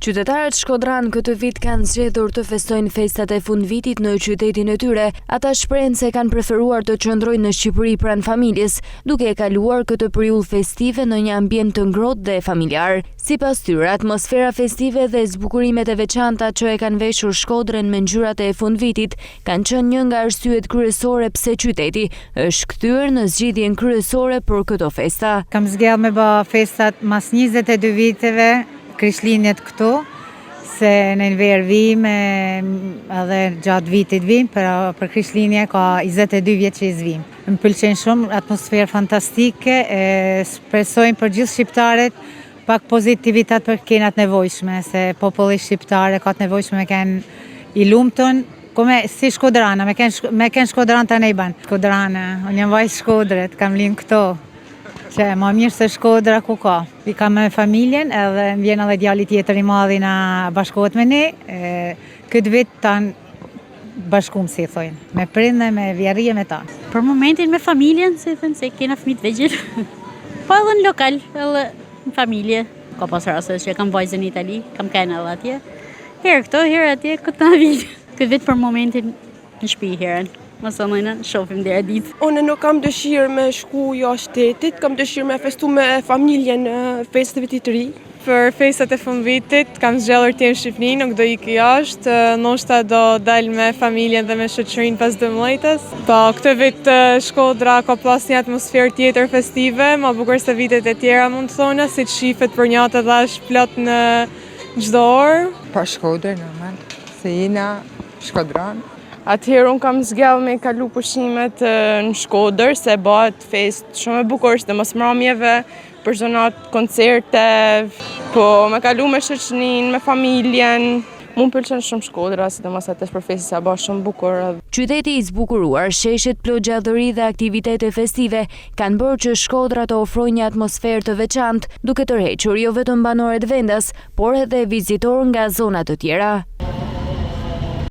Qytetarët shkodran këtë vit kanë zgjedhur të festojnë festat e fundvitit në qytetin e tyre. Ata shprehen se kanë preferuar të qëndrojnë në Shqipëri pranë familjes, duke e kaluar këtë periudhë festive në një ambient të ngrohtë dhe familjar. Sipas tyre, atmosfera festive dhe zbukurimet e veçanta që e kanë veshur Shkodrën me ngjyrat e fundvitit kanë qenë një nga arsyet kryesore pse qyteti është kthyer në zgjidhjen kryesore për këto festa. Kam zgjedhur me bë festat mas 22 viteve. Krishtlindjet këtu, se në verë vim edhe gjatë vitit vim, për Krishtlindje ka 22 vjetë që i zvim. Më pëlqen shumë, atmosferë fantastike, shpresojmë për gjithë shqiptarët pak pozitivitet për kenat nevojshme, se populli shqiptare ka të nevojshme me kenë i lumëton, si Shkodrana, me kenë Shkodran të nejban. Shkodrana, unë jam vajzë Shkodrët, kam linë këto. Që ma mirë se Shkodra ku ka. I kam me familjen edhe më vjen edhe djali tjetër i madhi na bashkohet me ne. Këtë vit tanë bashkum, si thojnë, me prindë, me vjerrije, me ta. Për momentin me familjen, se thënë se kena fëmijë të vegjël. Po edhe në lokal, edhe në familje. Ka pas raste që kam vajzën në Itali, kam kanë edhe atje. Herë këto, herë atje, këtë vit. Këtë vit për momentin në shtëpi herën. Mësë nëjnë, shofim dhe ditë. Unë nuk kam dëshirë me shku jashtë shtetit, kam dëshirë me festu me familjen festëve të ri. Për festat e fundvitit, kam zgjedhur të jem në Shqipëri, nuk do ikë jashtë, ndoshta do dal me familjen dhe me shoqërinë pas 12-s. Po, këtë vit Shkodra ka pas një atmosferë tjetër festive, më bukur se vitet e tjera mund të thonë, si të shifet për njatë dhe është plot në çdo orë. Pa Shkodër, normal, se jena Shkodran. Atëherë unë kam zgjedhur me kalu pushimet në Shkodër, se bëhet fest shumë e bukur, dhe mos mramjeve, për zonat koncerte, po me kalu me shoqërinë, me familjen. Mu pëlqen shumë Shkodra, sidomos atë për festë sa bëhet shumë bukur. Qyteti i zbukuruar, sheshet plot gjallëri dhe aktivitete festive kanë bërë që Shkodra të ofrojë një atmosferë të veçantë, duke tërhequr jo vetëm banorët vendas, por edhe vizitorë nga zona të tjera.